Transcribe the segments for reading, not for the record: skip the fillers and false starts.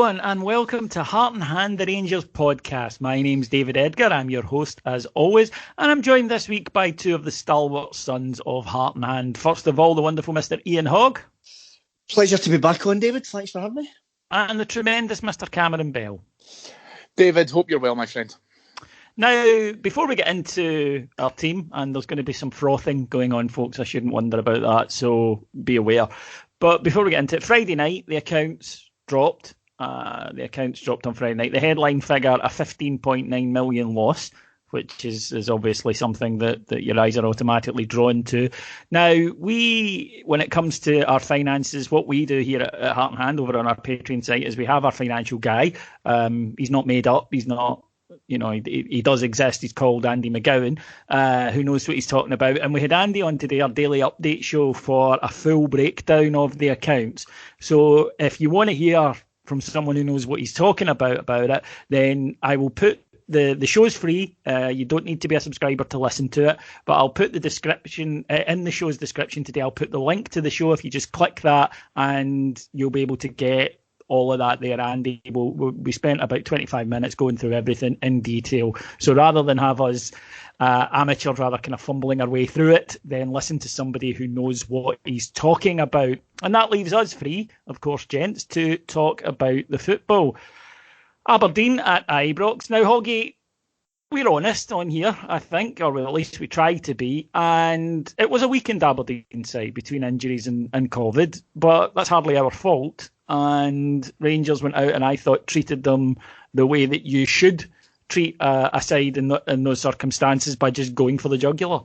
everyone, and welcome to Heart and Hand, the Rangers podcast. My name's David Edgar, I'm your host as always, and I'm joined this week by two of the stalwart sons of Heart and Hand. First of all, the wonderful Mr. Ian Hogg. Pleasure to be back on, David. Thanks for having me. And the tremendous Mr. Cameron Bell. David, hope you're well, my friend. Now, before we get into our team, and there's going to be some frothing going on, folks, I shouldn't wonder about that, so be aware. But before we get into it, Friday night, the accounts dropped. The accounts dropped on Friday night. The headline figure, a 15.9 million loss, which is obviously something that your eyes are automatically drawn to. Now, when it comes to our finances, what we do here at Heart and Hand over on our Patreon site is we have our financial guy. He's not made up. He's not, he does exist. He's called Andy McGowan, who knows what he's talking about. And we had Andy on today, our daily update show, for a full breakdown of the accounts. So if you want to hear from someone who knows what he's talking about it, then I will put the show's free. You don't need to be a subscriber to listen to it, but I'll put the description in the show's description today. I'll put the link to the show. If you just click that, and you'll be able to get all of that there. Andy, we spent about 25 minutes going through everything in detail. So rather than have us amateurs kind of fumbling our way through it, then listen to somebody who knows what he's talking about. And that leaves us free, of course, gents, to talk about the football. Aberdeen at Ibrox. Now, Hoggy, we're honest on here, I think, or at least we try to be. And it was a weakened Aberdeen side between injuries and COVID, but that's hardly our fault. And Rangers went out and I thought treated them the way that you should treat a side in those circumstances, by just going for the jugular.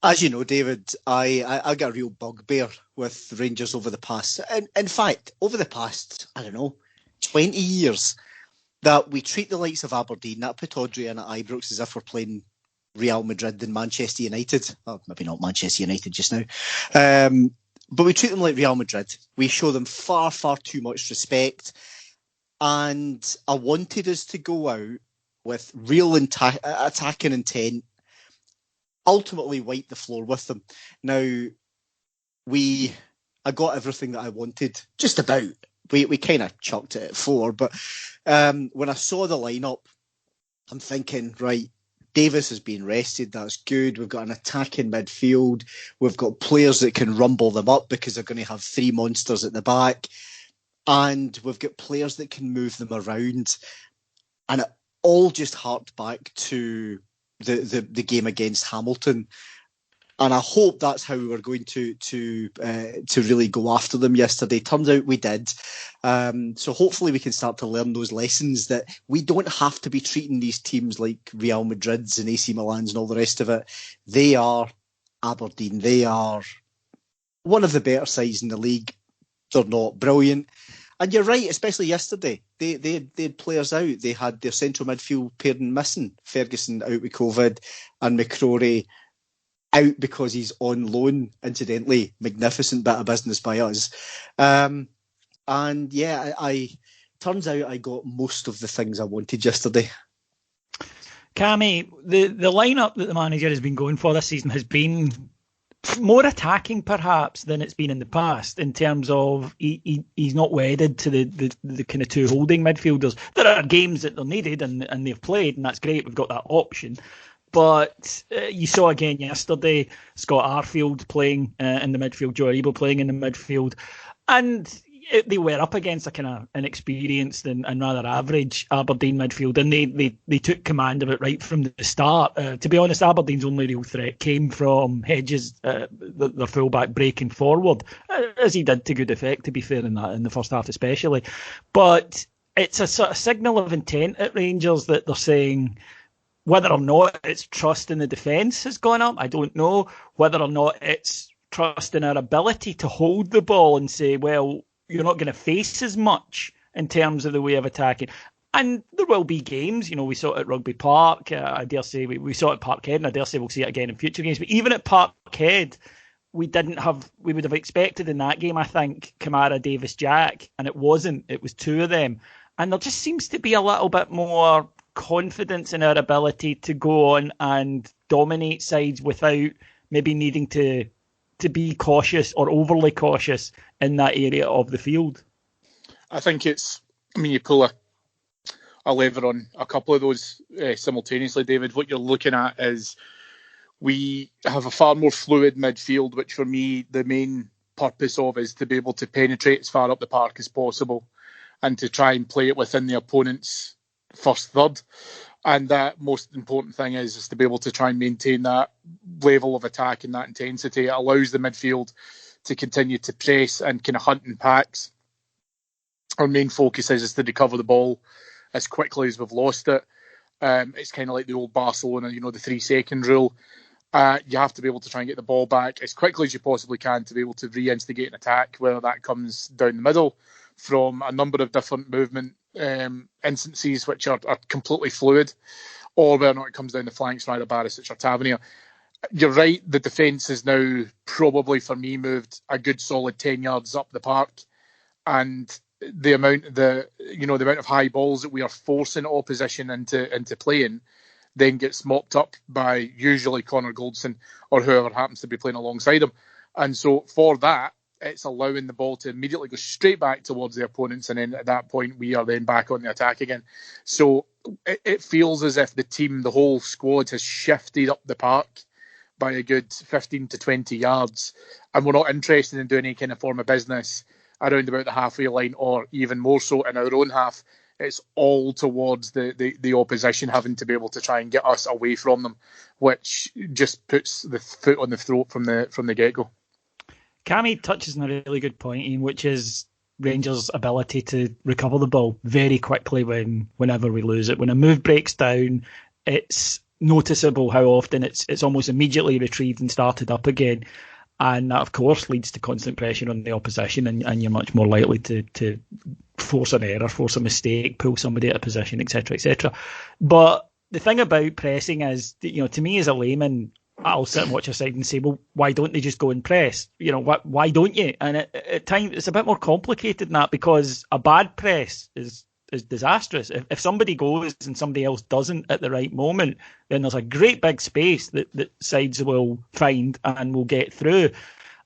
As you know, David, I got a real bugbear with Rangers over the past, in fact, over the past, 20 years, that we treat the likes of Aberdeen, that Pittodrie and at Ibrox, as if we're playing Real Madrid and Manchester United. Well, maybe not Manchester United just now. But we treat them like Real Madrid. We show them far, far too much respect. And I wanted us to go out with real attacking intent, ultimately wipe the floor with them. Now, I got everything that I wanted, just about. We kind of chucked it at 4, but when I saw the lineup, I'm thinking, right, Davis has been rested, that's good. We've got an attacking midfield. We've got players that can rumble them up because they're going to have 3 monsters at the back. And we've got players that can move them around. And it all just harked back to the game against Hamilton. And I hope that's how we were going to really go after them yesterday. Turns out we did. So hopefully we can start to learn those lessons, that we don't have to be treating these teams like Real Madrids and AC Milans and all the rest of it. They are Aberdeen. They are one of the better sides in the league. They're not brilliant. And you're right, especially yesterday. They had players out. They had their central midfield pairing missing. Ferguson out with COVID and McCrory out because he's on loan, incidentally. Magnificent bit of business by us. And yeah, turns out I got most of the things I wanted yesterday. Cammy, the lineup that the manager has been going for this season has been more attacking perhaps than it's been in the past, in terms of he's not wedded to the kind of two holding midfielders. There are games that they're needed and they've played, and that's great, we've got that option. But you saw again yesterday Scott Arfield playing in the midfield, Joe Aribo playing in the midfield, and they were up against a kind of inexperienced and rather average Aberdeen midfield, and they took command of it right from the start. To be honest, Aberdeen's only real threat came from Hedges, their fullback, breaking forward, as he did to good effect, to be fair, in the first half especially. But it's a sort of signal of intent at Rangers that they're saying, whether or not it's trust in the defence has gone up, I don't know. Whether or not it's trust in our ability to hold the ball and say, well, you're not going to face as much in terms of the way of attacking. And there will be games, we saw it at Rugby Park, I dare say we saw it at Parkhead, and I dare say we'll see it again in future games. But even at Parkhead, we would have expected in that game, I think, Kamara, Davis, Jack, and it wasn't. It was 2 of them. And there just seems to be a little bit more confidence in our ability to go on and dominate sides without maybe needing to be cautious or overly cautious in that area of the field. I think you pull a lever on a couple of those simultaneously, David. What you're looking at is we have a far more fluid midfield, which for me, the main purpose of is to be able to penetrate as far up the park as possible and to try and play it within the opponent's first third. And that most important thing is to be able to try and maintain that level of attack and that intensity. It allows the midfield to continue to press and kind of hunt in packs. Our main focus is to recover the ball as quickly as we've lost it. It's kind of like the old Barcelona, the 3-second rule. You have to be able to try and get the ball back as quickly as you possibly can to be able to re-instigate an attack, whether that comes down the middle from a number of different movement instances which are completely fluid, or whether or not it comes down the flanks from either Barisic or Tavernier. You're right, the defence is now probably, for me, moved a good solid 10 yards up the park, and the amount of high balls that we are forcing opposition into playing then gets mopped up by usually Connor Goldson or whoever happens to be playing alongside him. And so for that, it's allowing the ball to immediately go straight back towards the opponents, and then at that point we are then back on the attack again. So it feels as if the whole squad has shifted up the park by a good 15 to 20 yards, and we're not interested in doing any kind of form of business around about the halfway line, or even more so in our own half. It's all towards the opposition having to be able to try and get us away from them, which just puts the foot on the throat from the get-go. Cammy touches on a really good point, Ian, which is Rangers' ability to recover the ball very quickly whenever we lose it. When a move breaks down, it's noticeable how often it's almost immediately retrieved and started up again. And that, of course, leads to constant pressure on the opposition, and you're much more likely to force an error, force a mistake, pull somebody out of position, etc., etc. But the thing about pressing is, to me as a layman, I'll sit and watch a side and say, well, why don't they just go and press? Why don't you? And at times it's a bit more complicated than that, because a bad press is disastrous. If somebody goes and somebody else doesn't at the right moment, then there's a great big space that sides will find and will get through.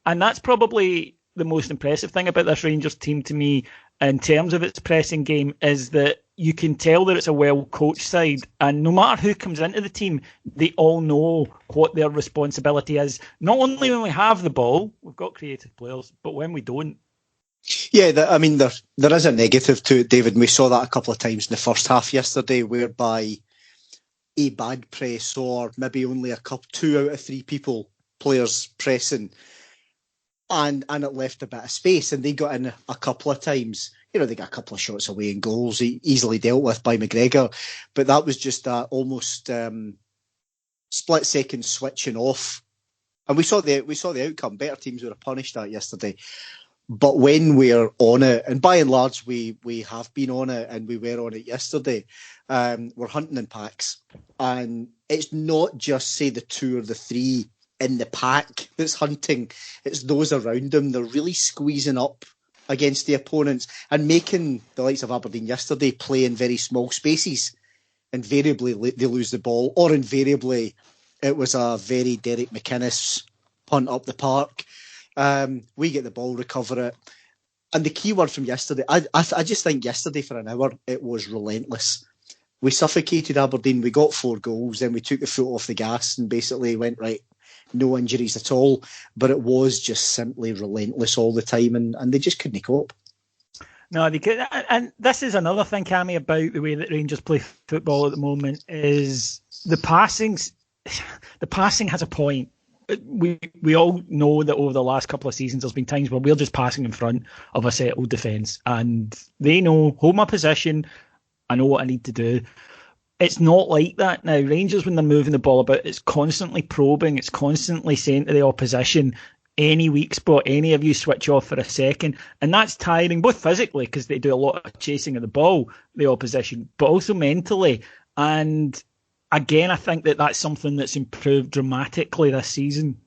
And that's probably the most impressive thing about this Rangers team to me in terms of its pressing game, is that you can tell that it's a well-coached side, and no matter who comes into the team, they all know what their responsibility is. Not only when we have the ball, we've got creative players, but when we don't. Yeah, there is a negative to it, David, and we saw that a couple of times in the first half yesterday, whereby a bad press, or maybe only 2 out of 3 players pressing, and it left a bit of space, and they got in a couple of times. They got a couple of shots away and goals easily dealt with by McGregor, but that was just that almost split second switching off, and we saw the outcome. Better teams would have punished that yesterday. But when we're on it, and by and large we have been on it, and we were on it yesterday, we're hunting in packs. And it's not just, say, the 2 or the 3 in the pack that's hunting. It's those around them. They're really squeezing up against the opponents and making the likes of Aberdeen yesterday play in very small spaces. Invariably they lose the ball, or invariably it was a very Derek McInnes hunt up the park. We get the ball, recover it. And the key word from yesterday, I just think yesterday for an hour, it was relentless. We suffocated Aberdeen, we got 4 goals, then we took the foot off the gas and basically went, right, no injuries at all. But it was just simply relentless all the time, and they just couldn't cope. No, they could. And this is another thing, Cammy, about the way that Rangers play football at the moment, is the passing has a point. We all know that over the last couple of seasons there's been times where we're just passing in front of a settled defence, and they know, hold my position, I know what I need to do. It's not like that now. Rangers, when they're moving the ball about, it's constantly probing, it's constantly saying to the opposition, any weak spot, any of you switch off for a second, and that's tiring, both physically, because they do a lot of chasing of the ball, the opposition, but also mentally. And again, I think that's something that's improved dramatically this season.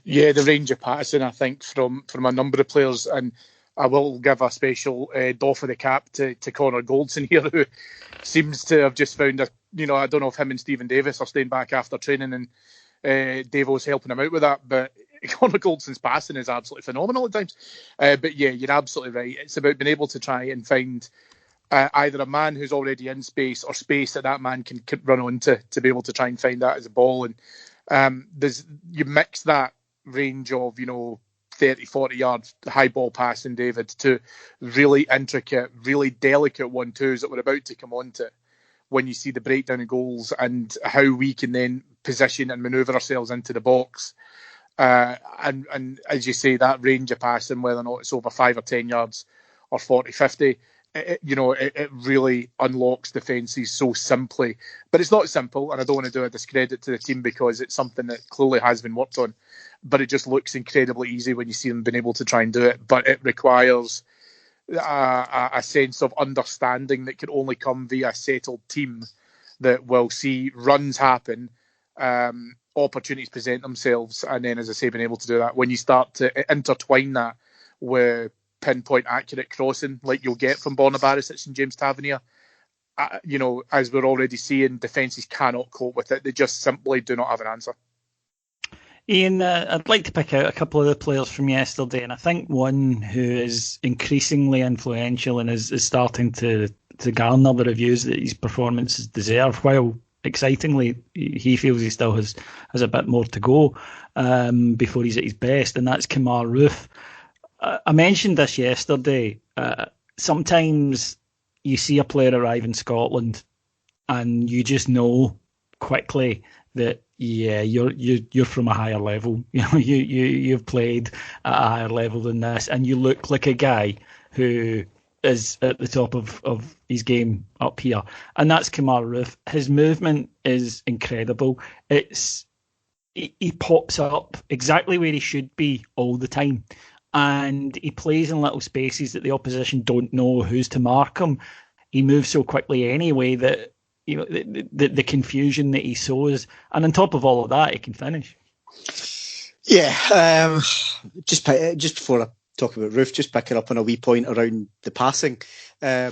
Yeah, the range of passing, I think, from a number of players, and I will give a special doff of the cap to Connor Goldson here, who seems to have just found I don't know if him and Stephen Davis are staying back after training and Davo's helping him out with that, but Connor Goldson's passing is absolutely phenomenal at times. But yeah, you're absolutely right. It's about being able to try and find either a man who's already in space or space that man can run onto to be able to try and find that as a ball. And you mix that range of 30, 40 yards high ball passing, David, to really intricate, really delicate 1-2s that we're about to come on to when you see the breakdown of goals and how we can then position and manoeuvre ourselves into the box. And as you say, that range of passing, whether or not it's over 5 or 10 yards or 40, 50, it really unlocks defences so simply. But it's not simple, and I don't want to do a discredit to the team because it's something that clearly has been worked on. But it just looks incredibly easy when you see them being able to try and do it. But it requires a sense of understanding that can only come via a settled team that will see runs happen, opportunities present themselves, and then, as I say, being able to do that. When you start to intertwine that with pinpoint accurate crossing like you'll get from Borna Barisic and James Tavernier, as we're already seeing, defences cannot cope with it. They just simply do not have an answer. Ian, I'd like to pick out a couple of the players from yesterday, and I think one who is increasingly influential and is starting to garner the reviews that his performances deserve, while excitingly he feels he still has a bit more to go before he's at his best, and that's Kemar Roofe. I mentioned this yesterday. Sometimes you see a player arrive in Scotland and you just know quickly that you're from a higher level. You've played at a higher level than this, and you look like a guy who is at the top of his game up here, and that's Kemar Roofe. His movement is incredible. He pops up exactly where he should be all the time, and he plays in little spaces that the opposition don't know who's to mark him. He moves so quickly anyway that the confusion that he sows, and on top of all of that, he can finish. Yeah, just before I talk about Roofe, just picking up on a wee point around the passing. I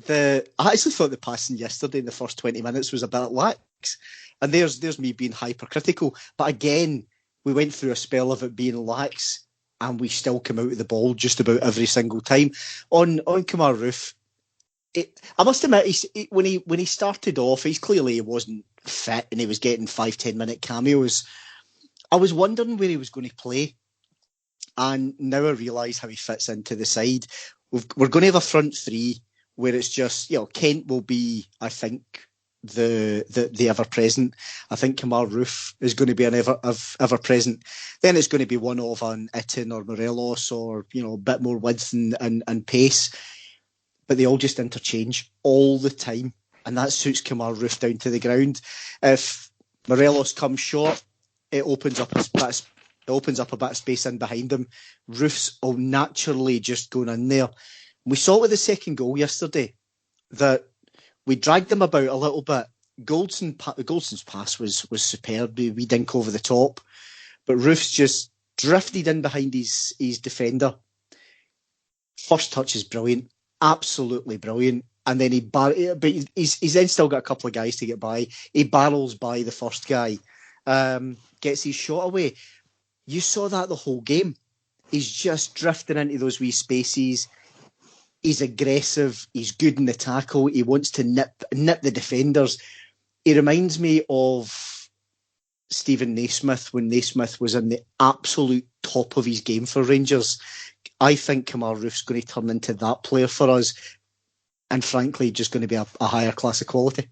actually thought the passing yesterday in the first 20 minutes was a bit lax, and there's me being hypercritical. But again, we went through a spell of it being lax, and we still come out of the ball just about every single time. On Kemar Roofe, I must admit, when he started off, he wasn't fit and he was getting 5-10 minute cameos. I was wondering where he was going to play, and now I realise how he fits into the side. We're going to have a front three where it's just Kent will be, I think, the ever present. I think Kemar Roofe is going to be an ever present. Then it's going to be one of an Itten or Morelos, or a bit more width and pace. But they all just interchange all the time, and that suits Kemar Roofe down to the ground. If Morelos comes short, it opens up a bit of space in behind him. Roofe's all naturally just going in there. We saw it with the second goal yesterday that we dragged him about a little bit. Goldson's pass was superb. We dink over the top, but Roofe's just drifted in behind his defender. First touch is brilliant. Absolutely brilliant, and then he's then still got a couple of guys to get by. He barrels by the first guy, gets his shot away. You saw that the whole game. He's just drifting into those wee spaces. He's aggressive. He's good in the tackle. He wants to nip the defenders. He reminds me of Stephen Naismith when Naismith was in the absolute top of his game for Rangers. I think Kemar Roofe's going to turn into that player for us, and frankly, just going to be a higher class of quality.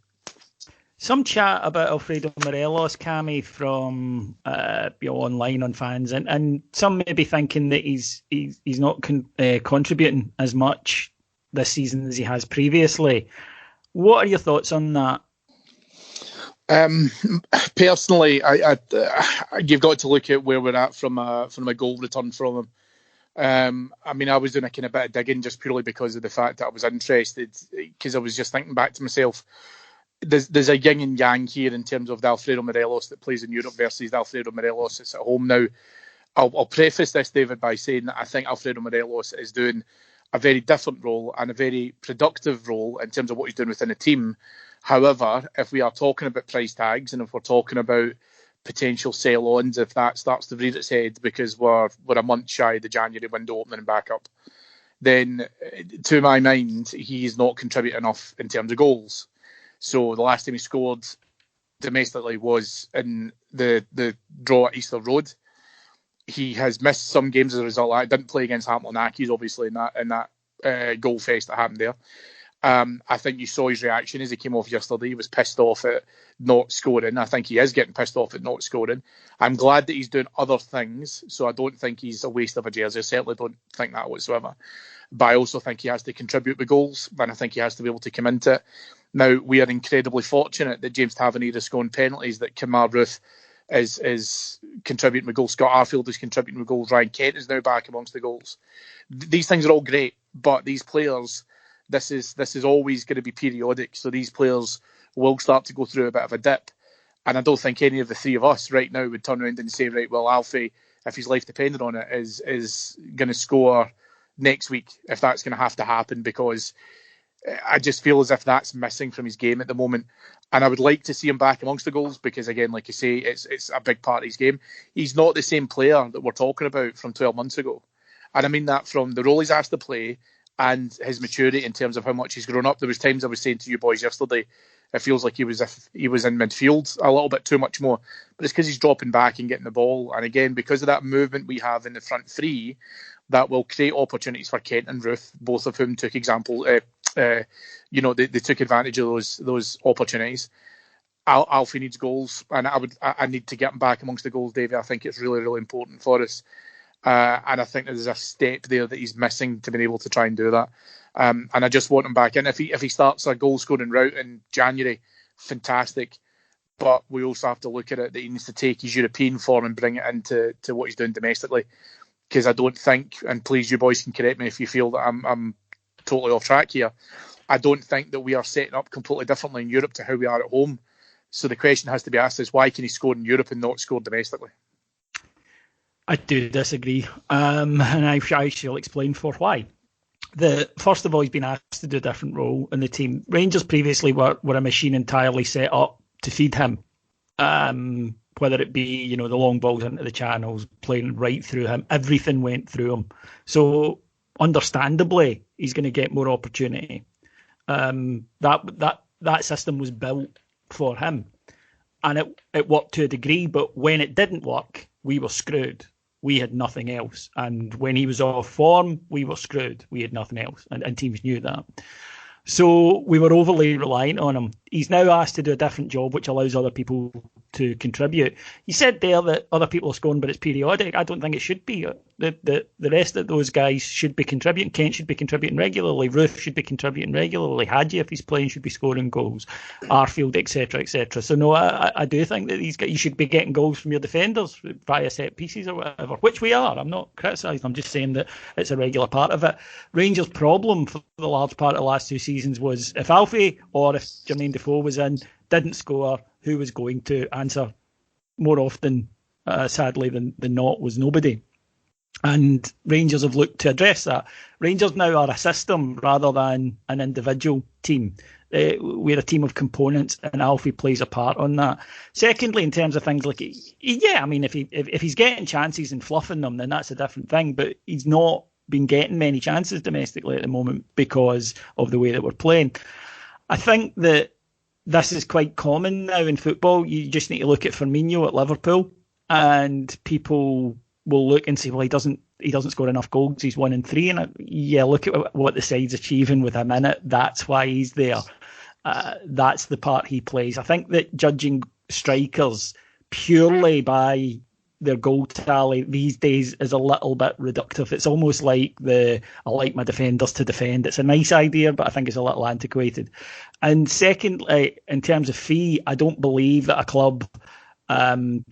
Some chat about Alfredo Morelos, Cammy, from online on fans, and some may be thinking that he's not contributing as much this season as he has previously. What are your thoughts on that? Personally, you've got to look at where we're at from a goal return from him. I was doing a kind of bit of digging just purely because of the fact that I was interested, because I was just thinking back to myself. There's a yin and yang here in terms of the Alfredo Morelos that plays in Europe versus the Alfredo Morelos that's at home now. I'll preface this, David, by saying that I think Alfredo Morelos is doing a very different role and a very productive role in terms of what he's doing within a team. However, if we are talking about price tags and if we're talking about potential sell-ons if that starts to rear its head because we're a month shy of the January window opening back up, then to my mind, he's not contributing enough in terms of goals. So the last time he scored domestically was in the draw at Easter Road. He has missed some games as a result of that. Didn't play against Hamilton Accies, obviously, in that goal fest that happened there. I think you saw his reaction as he came off yesterday. He was pissed off at not scoring. I think he is getting pissed off at not scoring. I'm glad that he's doing other things, so I don't think he's a waste of a jersey. I certainly don't think that whatsoever. But I also think he has to contribute with goals, and I think he has to be able to come into it. Now, we are incredibly fortunate that James Tavernier is scoring penalties, that Kemar Roofe is contributing with goals, Scott Arfield is contributing with goals, Ryan Kent is now back amongst the goals. These things are all great, but these players, this is always going to be periodic, so these players will start to go through a bit of a dip. And I don't think any of the three of us right now would turn around and say, right, well, Alfie, if his life depended on it, is going to score next week, if that's going to have to happen, because I just feel as if that's missing from his game at the moment. And I would like to see him back amongst the goals because, again, like you say, it's a big part of his game. He's not the same player that we're talking about from 12 months ago. And I mean that from the role he's asked to play and his maturity in terms of how much he's grown up. There was times I was saying to you boys yesterday, it feels like he was in midfield a little bit too much more. But it's because he's dropping back and getting the ball. And again, because of that movement we have in the front three, that will create opportunities for Kent and Roofe, both of whom took they took advantage of those opportunities. Alfie needs goals, and I need to get him back amongst the goals, Davey. I think it's really, really important for us. And I think there's a step there that he's missing to be able to try and do that. And I just want him back in. If he starts a goal scoring route in January, fantastic. But we also have to look at it that he needs to take his European form and bring it into what he's doing domestically. Because I don't think, and please you boys can correct me if you feel that I'm totally off track here, I don't think that we are setting up completely differently in Europe to how we are at home. So the question has to be asked is, why can he score in Europe and not score domestically? I do disagree, and I shall explain for why. First of all, he's been asked to do a different role in the team. Rangers previously were a machine entirely set up to feed him, whether it be the long balls into the channels, playing right through him. Everything went through him. So understandably, he's going to get more opportunity. That system was built for him, and it worked to a degree. But when it didn't work, we were screwed. We had nothing else. And when he was off form, we were screwed. We had nothing else. And teams knew that. So we were overly reliant on him. He's now asked to do a different job, which allows other people to contribute. He said there that other people are scoring, but it's periodic. I don't think it should be. The rest of those guys should be contributing. Kent should be contributing regularly. Roofe should be contributing regularly. Hadji, if he's playing, should be scoring goals. Arfield, etc., etc. So no, I do think that these guys, you should be getting goals from your defenders via set pieces or whatever, which we are. I'm not criticising. I'm just saying that it's a regular part of it. Rangers' problem for the large part of the last two seasons was if Alfie or if Jermaine Defoe was in, didn't score, who was going to answer? More often, sadly than not, was nobody. And Rangers have looked to address that. Rangers now are a system rather than an individual team. We're a team of components, and Alfie plays a part on that. Secondly, in terms of things like, if he's getting chances and fluffing them, then that's a different thing. But he's not been getting many chances domestically at the moment because of the way that we're playing. I think that this is quite common now in football. You just need to look at Firmino at Liverpool, and people will look and say, well, he doesn't score enough goals. He's 1-3. And look at what the side's achieving with him in it. That's why he's there. That's the part he plays. I think that judging strikers purely by their goal tally these days is a little bit reductive. It's almost like I like my defenders to defend. It's a nice idea, but I think it's a little antiquated. And secondly, in terms of fee, I don't believe that a club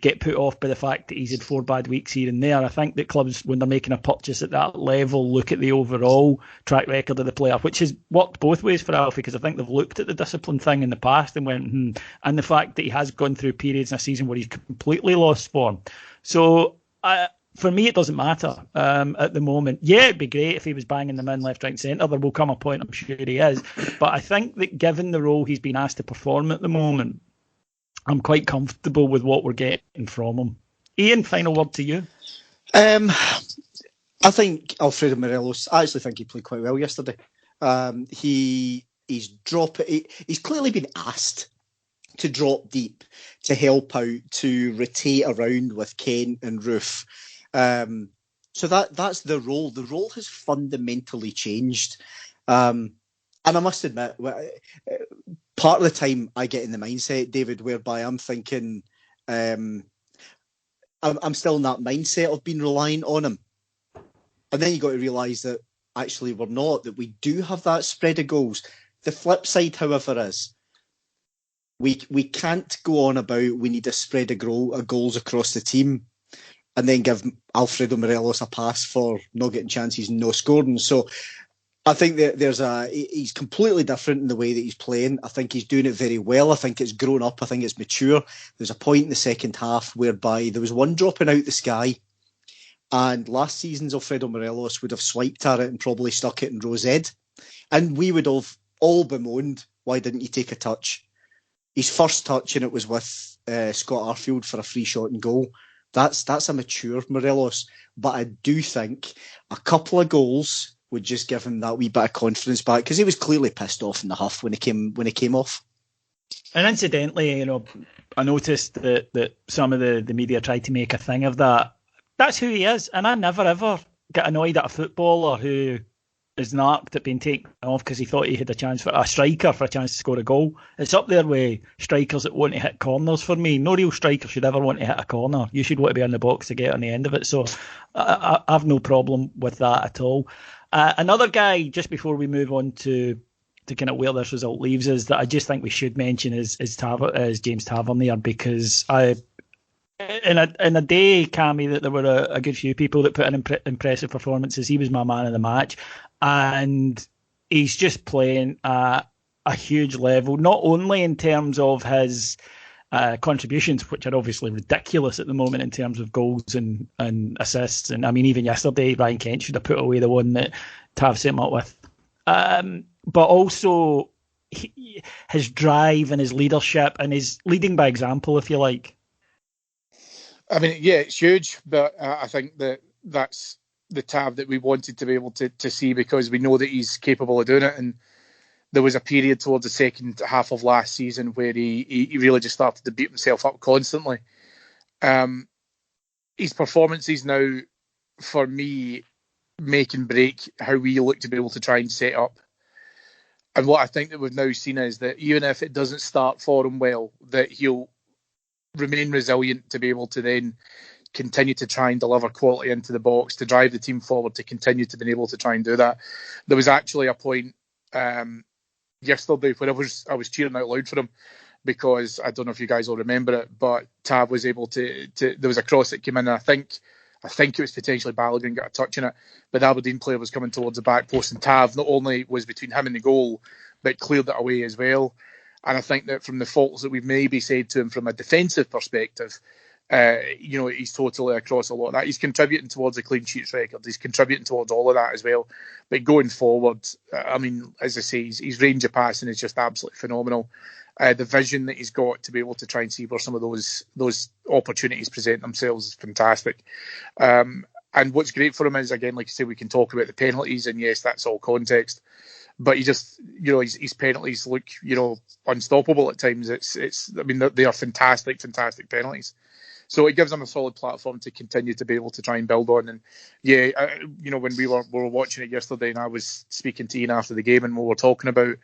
get put off by the fact that he's had 4 bad weeks here and there. I think that clubs, when they're making a purchase at that level, look at the overall track record of the player, which has worked both ways for Alfie, because I think they've looked at the discipline thing in the past and went, and the fact that he has gone through periods in a season where he's completely lost form. So for me, it doesn't matter at the moment. Yeah, it'd be great if he was banging them in left, right and centre. There will come a point, I'm sure he is. But I think that given the role he's been asked to perform at the moment, I'm quite comfortable with what we're getting from him. Ian, final word to you. I think Alfredo Morelos, I actually think he played quite well yesterday. He's clearly been asked to drop deep, to help out, to rotate around with Kent and Roof. So that's the role. The role has fundamentally changed. And I must admit, part of the time I get in the mindset, David, whereby I'm thinking I'm still in that mindset of being reliant on him. And then you got to realise that actually we're not, that we do have that spread of goals. The flip side, however, is we can't go on about we need a spread of goals across the team and then give Alfredo Morelos a pass for not getting chances and no scoring. So I think that he's completely different in the way that he's playing. I think he's doing it very well. I think it's grown up. I think it's mature. There's a point in the second half whereby there was one dropping out the sky, and last season's Alfredo Morelos would have swiped at it and probably stuck it in row's head. And we would have all bemoaned, why didn't you take a touch? His first touch, and it was with Scott Arfield for a free shot and goal. That's a mature Morelos. But I do think a couple of goals would just give him that wee bit of confidence back, because he was clearly pissed off in the huff when he came off. And incidentally, I noticed that some of the media tried to make a thing of that. That's who he is, and I never ever get annoyed at a footballer who is narked at being taken off because he thought he had a chance for a striker for a chance to score a goal. It's up there with strikers that want to hit corners for me. No real striker should ever want to hit a corner. You should want to be in the box to get on the end of it. So I have no problem with that at all. Another guy, just before we move on to kind of where this result leaves us, that I just think we should mention is James Tavernier, because in a day, Cammy, that there were a good few people that put in impressive performances. He was my man of the match, and he's just playing at a huge level, not only in terms of his contributions, which are obviously ridiculous at the moment in terms of goals and assists. And I mean, even yesterday, Ryan Kent should have put away the one that Tav set him up with. But also his drive and his leadership and his leading by example, if you like. I mean, yeah, it's huge, but I think that's the Tav that we wanted to be able to see, because we know that he's capable of doing it. And there was a period towards the second half of last season where he really just started to beat himself up constantly. His performances now, for me, make and break how we look to be able to try and set up. And what I think that we've now seen is that even if it doesn't start for him well, that he'll remain resilient to be able to then continue to try and deliver quality into the box, to drive the team forward, to continue to be able to try and do that. There was actually a point yesterday where I was cheering out loud for him, because I don't know if you guys all remember it, but Tav was able to there was a cross that came in, and I think it was potentially Balogun got a touch in it, but the Aberdeen player was coming towards the back post, and Tav not only was between him and the goal, but cleared it away as well. And I think that from the faults that we've maybe said to him from a defensive perspective, he's totally across a lot of that. He's contributing towards the clean sheets record. He's contributing towards all of that as well. But going forward, I mean, as I say, his range of passing is just absolutely phenomenal. The vision that he's got to be able to try and see where some of those opportunities present themselves is fantastic. And what's great for him is, again, like I say, we can talk about the penalties, and yes, that's all context. But he just, his penalties look, unstoppable at times. I mean, they are fantastic penalties. So it gives him a solid platform to continue to be able to try and build on. And yeah, when we were watching it yesterday, and I was speaking to Ian after the game, and we were talking about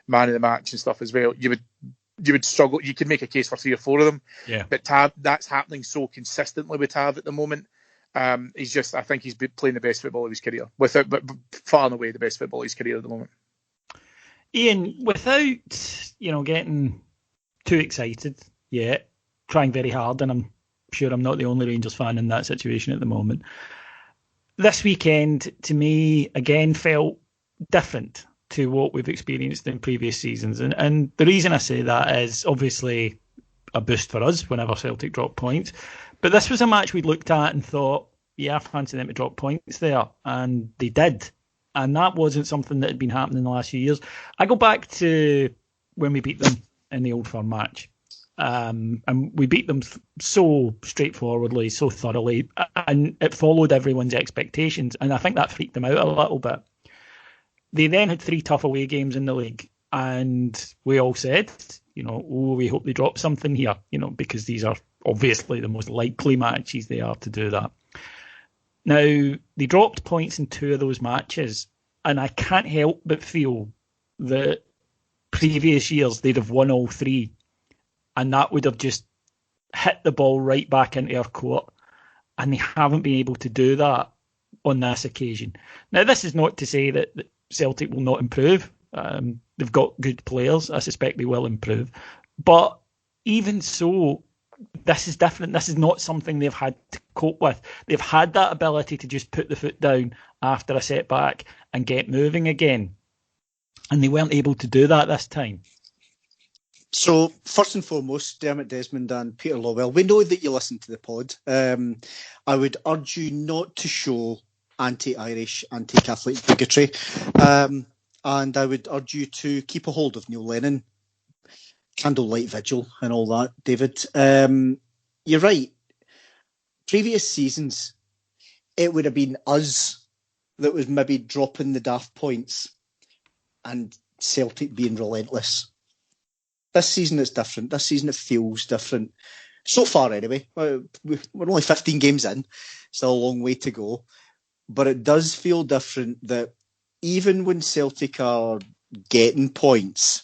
man of the match and stuff as well, you would struggle. You could make a case for 3 or 4 of them. Yeah. But Tav, that's happening so consistently with Tav at the moment. I think he's playing the best football of his career, but far and away the best football of his career at the moment. Ian, without getting too excited yet, trying very hard, and I'm sure I'm not the only Rangers fan in that situation at the moment, this weekend to me again felt different to what we've experienced in previous seasons, and the reason I say that is obviously a boost for us whenever Celtic drop points, but this was a match we looked at and thought, yeah, I fancy them to drop points there, and they did. And that wasn't something that had been happening in the last few years. I go back to when we beat them in the Old Firm match. and we beat them so straightforwardly, so thoroughly, and it followed everyone's expectations, and I think that freaked them out a little bit. They then had 3 tough away games in the league, and we all said, we hope they drop something here, because these are obviously the most likely matches they are to do that. Now, they dropped points in 2 of those matches, and I can't help but feel that previous years they'd have won all 3, and that would have just hit the ball right back into our court, and they haven't been able to do that on this occasion. Now, this is not to say that Celtic will not improve. They've got good players. I suspect they will improve. But even so, this is different. This is not something they've had to cope with. They've had that ability to just put the foot down after a setback and get moving again. And they weren't able to do that this time. So, first and foremost, Dermot Desmond and Peter Lawwell, we know that you listen to the pod. I would urge you not to show anti-Irish, anti-Catholic bigotry. And I would urge you to keep a hold of Neil Lennon, candlelight vigil and all that, David. You're right. Previous seasons, it would have been us that was maybe dropping the daft points and Celtic being relentless. This season it's different. This season it feels different. So far, anyway. We're only 15 games in. Still a long way to go. But it does feel different that even when Celtic are getting points,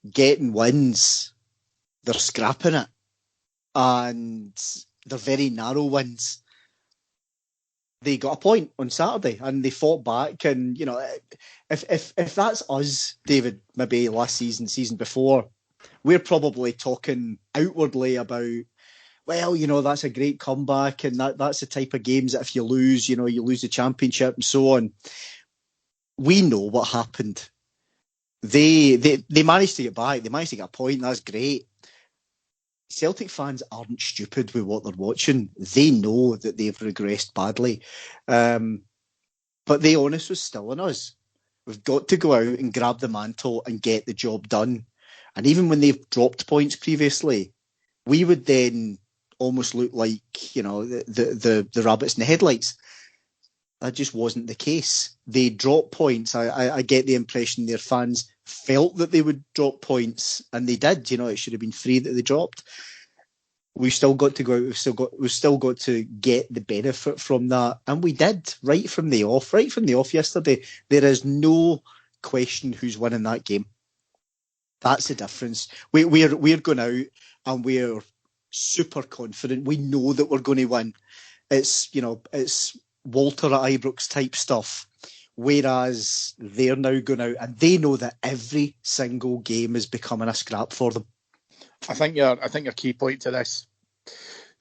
getting wins, they're scrapping it. And they're very narrow wins. They got a point on Saturday and they fought back. And, if that's us, David, maybe last season before, we're probably talking outwardly about, well, that's a great comeback and that's the type of games that if you lose, you lose the championship and so on. We know what happened. They managed to get back. They managed to get a point. That's great. Celtic fans aren't stupid with what they're watching. They know that they've regressed badly. But the onus was still on us. We've got to go out and grab the mantle and get the job done. And even when they've dropped points previously, we would then almost look like, the rabbits in the headlights. That just wasn't the case. They dropped points. I get the impression their fans felt that they would drop points, and they did. It should have been 3 that they dropped. We've still got to go out. We've still got to get the benefit from that, and we did right from the off yesterday. There is no question who's winning that game. That's the difference. We're going out and we're super confident. We know that we're going to win. It's Walter at Ibrox type stuff. Whereas they're now going out and they know that every single game is becoming a scrap for them. I think a key point to this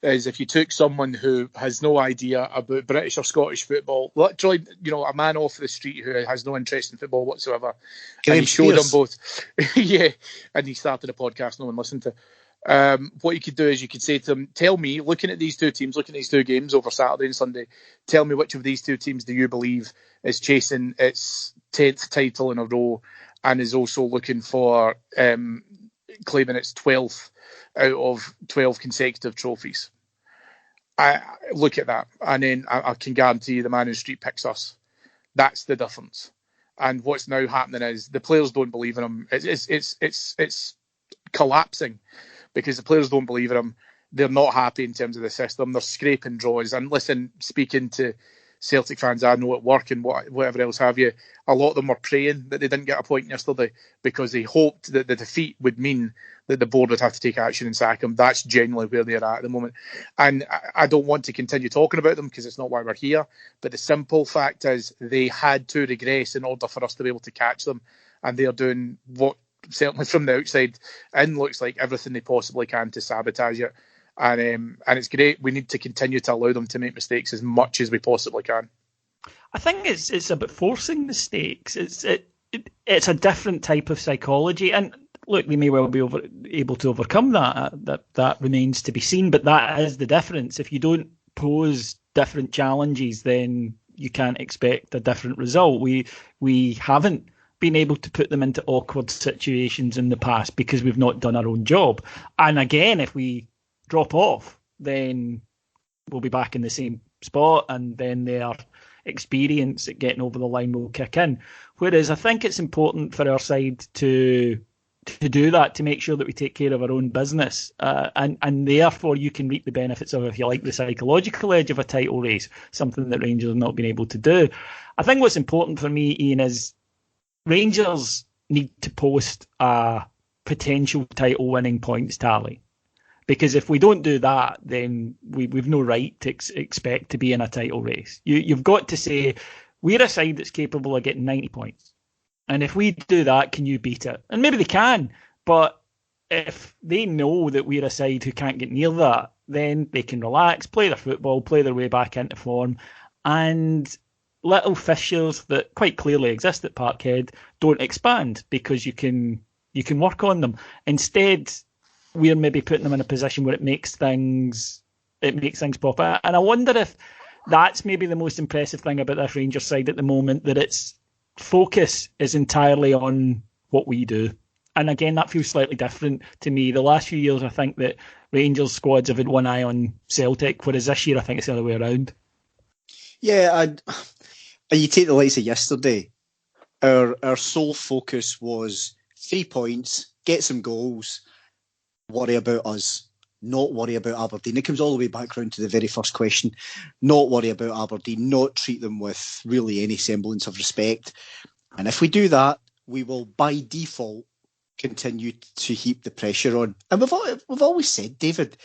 is if you took someone who has no idea about British or Scottish football, literally, a man off the street who has no interest in football whatsoever, and he showed them both, yeah, and he started a podcast no one listened to. What you could do is you could say to them, tell me, looking at these 2 teams, looking at these 2 games over Saturday and Sunday, tell me which of these 2 teams do you believe is chasing its 10th title in a row and is also looking for claiming its 12th out of 12 consecutive trophies. I look at that, and then I can guarantee you the man in the street picks us. That's the difference. And what's now happening is the players don't believe in him. It's collapsing. Because the players don't believe in him. They're not happy in terms of the system. They're scraping draws. And listen, speaking to Celtic fans I know at work and whatever else have you, a lot of them were praying that they didn't get a point yesterday because they hoped that the defeat would mean that the board would have to take action and sack him. That's genuinely where they're at the moment. And I don't want to continue talking about them because it's not why we're here. But the simple fact is they had to regress in order for us to be able to catch them. And they're doing what, certainly from the outside in, looks like everything they possibly can to sabotage it. And it's great. We need to continue to allow them to make mistakes as much as we possibly can. I think it's about forcing mistakes. It's a different type of psychology. And look, they may well be able to overcome that. That remains to be seen. But that is the difference. If you don't pose different challenges, then you can't expect a different result. We haven't been able to put them into awkward situations in the past because we've not done our own job. And again, if we drop off, then we'll be back in the same spot, and then their experience at getting over the line will kick in. Whereas I think it's important for our side to do that, to make sure that we take care of our own business, and therefore you can reap the benefits of, if you like, the psychological edge of a title race, something that Rangers have not been able to do. I think what's important for me, Ian, is Rangers need to post a potential title winning points tally. Because if we don't do that, then we've no right to expect to be in a title race. You've got to say, we're a side that's capable of getting 90 points. And if we do that, can you beat it? And maybe they can, but if they know that we're a side who can't get near that, then they can relax, play their football, play their way back into form, and little fissures that quite clearly exist at Parkhead don't expand, because you can work on them. Instead, we're maybe putting them in a position where it makes things pop out. And I wonder if that's maybe the most impressive thing about this Rangers side at the moment, that its focus is entirely on what we do. And again, that feels slightly different to me. The last few years, I think that Rangers squads have had one eye on Celtic, whereas this year I think it's the other way around. Yeah, you take the likes of yesterday. Our sole focus was 3 points, get some goals, worry about us, not worry about Aberdeen. It comes all the way back round to the very first question. Not worry about Aberdeen, not treat them with really any semblance of respect. And if we do that, we will by default continue to heap the pressure on. And we've always said, David,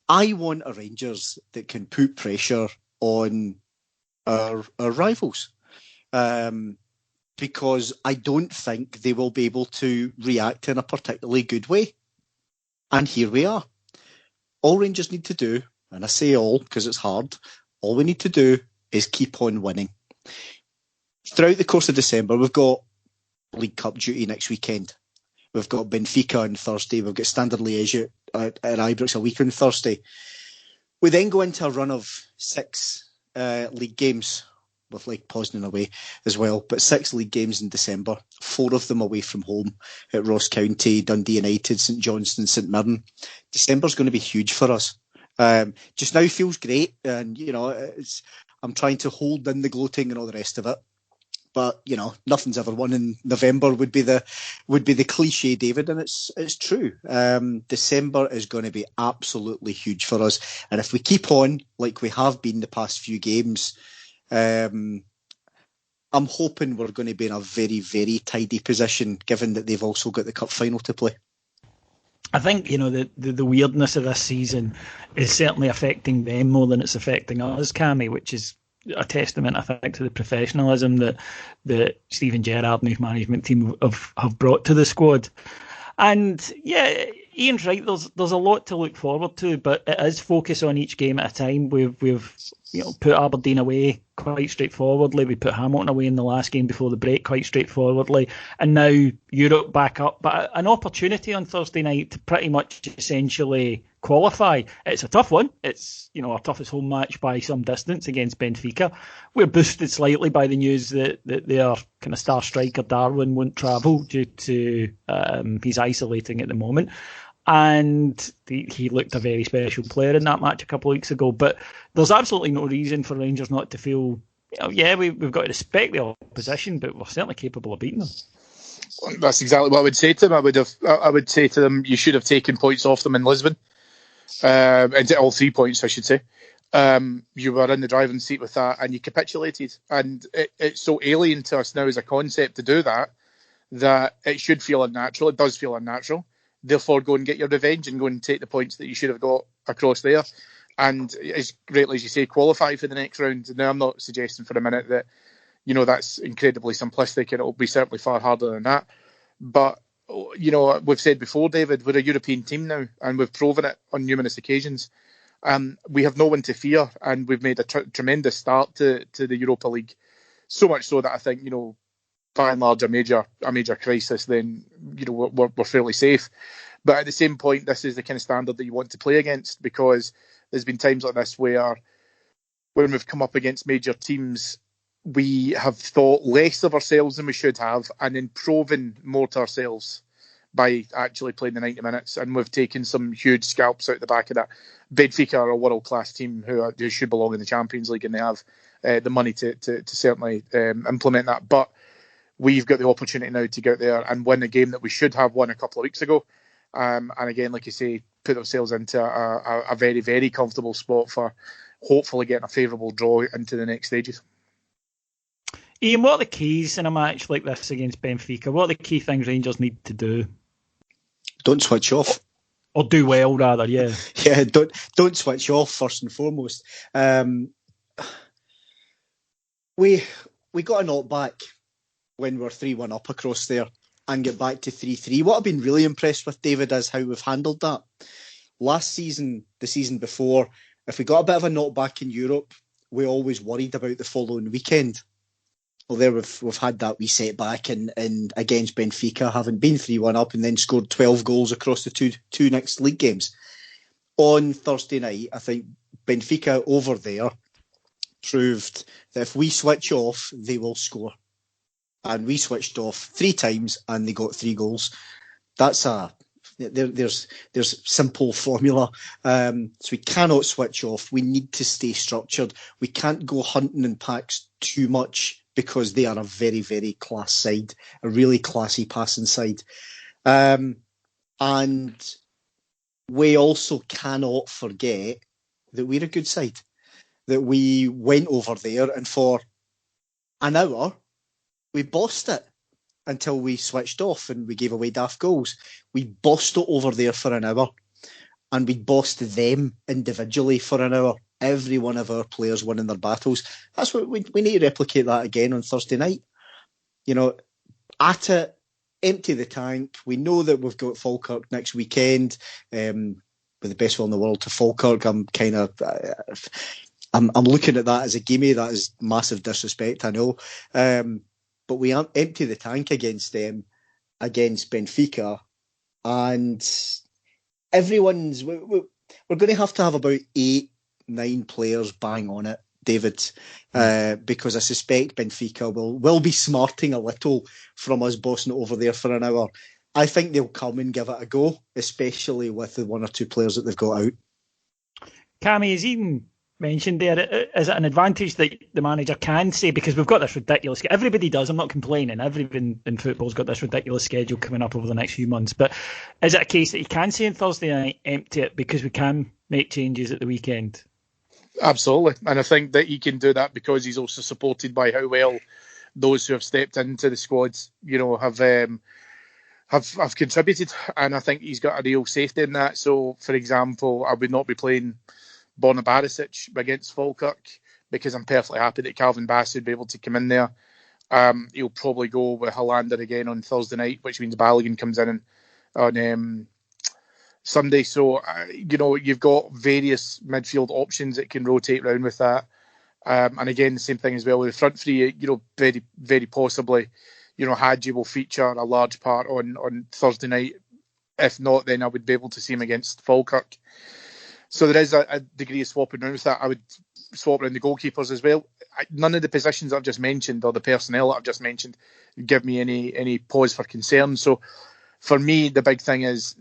I want a Rangers that can put pressure on our rivals. Because I don't think they will be able to react in a particularly good way. And here we are. All Rangers need to do, and I say all because it's hard, all we need to do is keep on winning. Throughout the course of December, we've got League Cup duty next weekend. We've got Benfica on Thursday. We've got Standard Liège at Ibrox a week on Thursday. We then go into a run of 6 league games, with like Poznan away as well, but 6 league games in December, 4 of them away from home at Ross County, Dundee United, St Johnstone, St Mirren. December's going to be huge for us. Just now feels great, and I'm trying to hold in the gloating and all the rest of it. But nothing's ever won in November would be the cliche, David, and it's true. December is going to be absolutely huge for us, and if we keep on like we have been the past few games, I'm hoping we're going to be in a very, very tidy position, given that they've also got the cup final to play. I think, the weirdness of this season is certainly affecting them more than it's affecting us, Cammy, which is a testament, I think, to the professionalism that Steven Gerrard and his management team have brought to the squad. And yeah, Ian's right. There's a lot to look forward to, but it is focus on each game at a time. We've put Aberdeen away quite straightforwardly. We put Hamilton away in the last game before the break quite straightforwardly, and now Europe back up. But an opportunity on Thursday night to pretty much essentially qualify. It's a tough one. It's our toughest home match by some distance against Benfica. We're boosted slightly by the news that their kind of star striker Darwin won't travel due to he's isolating at the moment. And he looked a very special player in that match a couple of weeks ago. But there's absolutely no reason for Rangers not to feel, we've got to respect the opposition, but we're certainly capable of beating them. That's exactly what I would say to them. I would say to them, you should have taken points off them in Lisbon. And all 3 points, I should say. You were in the driving seat with that, and you capitulated. And it's so alien to us now as a concept to do that it should feel unnatural. It does feel unnatural. Therefore, go and get your revenge and go and take the points that you should have got across there. And as greatly as you say, qualify for the next round. Now, I'm not suggesting for a minute that, that's incredibly simplistic, and it'll be certainly far harder than that. But, we've said before, David, we're a European team now, and we've proven it on numerous occasions. We have no one to fear, and we've made a tremendous start to the Europa League. So much so that I think, by and large, a major crisis, then we're fairly safe. But at the same point, this is the kind of standard that you want to play against, because there's been times like this where when we've come up against major teams, we have thought less of ourselves than we should have, and then proven more to ourselves by actually playing the 90 minutes. And we've taken some huge scalps out the back of that. Benfica are a world-class team who should belong in the Champions League, and they have the money to certainly implement that. But we've got the opportunity now to go out there and win a game that we should have won a couple of weeks ago. And again, like you say, put ourselves into a very, very comfortable spot for hopefully getting a favourable draw into the next stages. Ian, what are the keys in a match like this against Benfica? What are the key things Rangers need to do? Don't switch off. Or do well, rather, yeah. Yeah, don't switch off, first and foremost. We got a knock back when we were 3-1 up across there and get back to 3-3. What I've been really impressed with, David, is how we've handled that. Last season, the season before, if we got a bit of a knock back in Europe, we always worried about the following weekend. Well, there we've had that wee setback and against Benfica, having been 3-1 up and then scored 12 goals across the two next league games. On Thursday night, I think Benfica over there proved that if we switch off, they will score. And we switched off 3 times and they got 3 goals. That's there's simple formula. So we cannot switch off. We need to stay structured. We can't go hunting in packs too much, because they are a very, very class side, a really classy passing side. And we also cannot forget that we're a good side, that we went over there and for an hour, we bossed it until we switched off and we gave away daft goals. We bossed it over there for an hour and we bossed them individually for an hour. Every one of our players winning their battles. That's what we need to replicate that again on Thursday night. You know, at it, empty the tank. We know that we've got Falkirk next weekend. With the best will in the world to Falkirk, I'm looking at that as a gimme. That is massive disrespect, I know. But we empty the tank against them, against Benfica, and everyone's. We're going to have about 8-9 players bang on it, David, because I suspect Benfica will be smarting a little from us bossing it over there for an hour. I think they'll come and give it a go, especially with the 1 or 2 players that they've got out. Cammy, as Ian mentioned there, is it an advantage that the manager can say, because we've got this ridiculous, everybody does, I'm not complaining, everyone in football's got this ridiculous schedule coming up over the next few months, but is it a case that he can say on Thursday night, empty it, because we can make changes at the weekend? Absolutely, and I think that he can do that because he's also supported by how well those who have stepped into the squads, have contributed, and I think he's got a real safety in that. So, for example, I would not be playing Borna Barisic against Falkirk because I'm perfectly happy that Calvin Bass would be able to come in there. He'll probably go with Hollander again on Thursday night, which means Balogun comes in on Sunday. So, you've got various midfield options that can rotate around with that. And again, the same thing as well with the front three, very, very possibly, Hadji will feature a large part on Thursday night. If not, then I would be able to see him against Falkirk. So there is a degree of swapping around with that. I would swap around the goalkeepers as well. None of the positions I've just mentioned or the personnel that I've just mentioned give me any pause for concern. So for me, the big thing is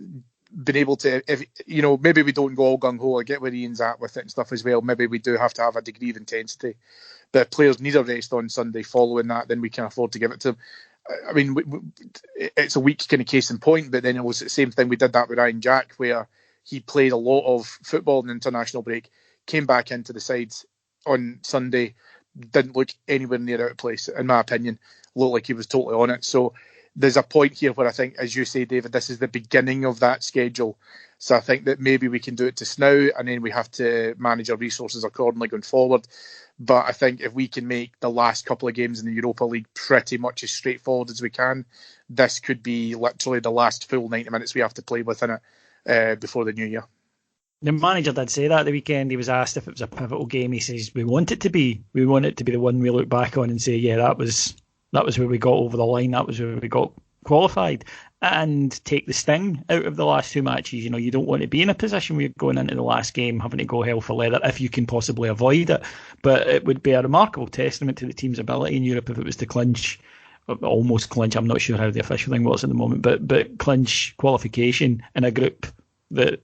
being able to, maybe we don't go all gung-ho. I get where Ian's at with it and stuff as well. Maybe we do have to have a degree of intensity. But if players need a rest on Sunday following that, then we can afford to give it to them. I mean, it's a weak kind of case in point, but then it was the same thing. We did that with Ryan Jack, where he played a lot of football in the international break, came back into the side on Sunday, didn't look anywhere near out of place, in my opinion. Looked like he was totally on it. So there's a point here where I think, as you say, David, this is the beginning of that schedule. So I think that maybe we can do it just now, and then we have to manage our resources accordingly going forward. But I think if we can make the last couple of games in the Europa League pretty much as straightforward as we can, this could be literally the last full 90 minutes we have to play within it before the new year. The manager did say that at the weekend. He was asked if it was a pivotal game. He says, we want it to be the one we look back on and say, yeah, that was where we got over the line. That was where we got qualified. and take the sting out of the last two matches. You don't want to be in a position where you're going into the last game having to go hell for leather if you can possibly avoid it. But it would be a remarkable testament to the team's ability in Europe if it was to clinch, almost clinch, I'm not sure how the official thing was at the moment, but clinch qualification in a group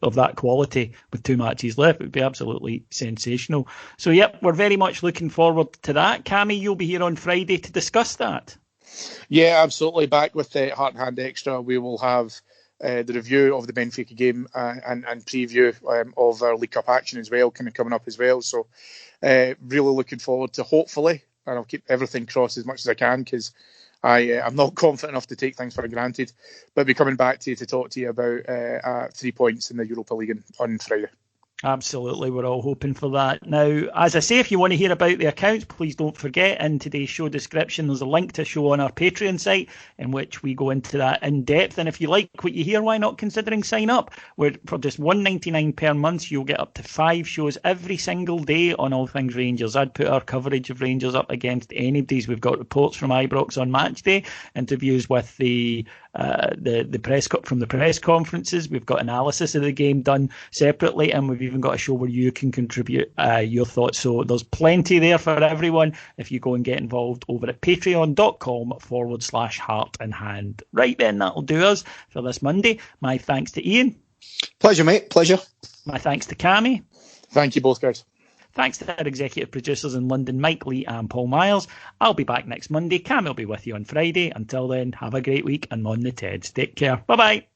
of that quality with two matches left. It would be absolutely sensational. So, yep, we're very much looking forward to that. Cammy, you'll be here on Friday to discuss that. Yeah, absolutely. Back with the Heart and Hand Extra, we will have the review of the Benfica game and preview of our League Cup action as well, kind of coming up as well. So, really looking forward to, hopefully, and I'll keep everything crossed as much as I can, because I'm not confident enough to take things for granted, but be coming back to you to talk to you about 3 points in the Europa League on Friday. Absolutely, we're all hoping for that. Now, as I say, if you want to hear about the accounts, please don't forget, in today's show description, there's a link to a show on our Patreon site in which we go into that in depth. And if you like what you hear, why not considering sign up? Where for just $1.99 per month, you'll get up to 5 shows every single day on all things Rangers. I'd put our coverage of Rangers up against anybody's. We've got reports from Ibrox on match day, interviews with the press from the press conferences. We've got analysis of the game done separately, and we've even got a show where you can contribute your thoughts. So there's plenty there for everyone if you go and get involved over at patreon.com/heart and hand. Right then, that'll do us for this Monday. My thanks to Ian. Pleasure, mate. Pleasure. My thanks to Cammy. Thank you both, guys. Thanks to our executive producers in London, Mike Lee and Paul Miles. I'll be back next Monday. Cam will be with you on Friday. Until then, have a great week and on the Teds. Take care. Bye-bye.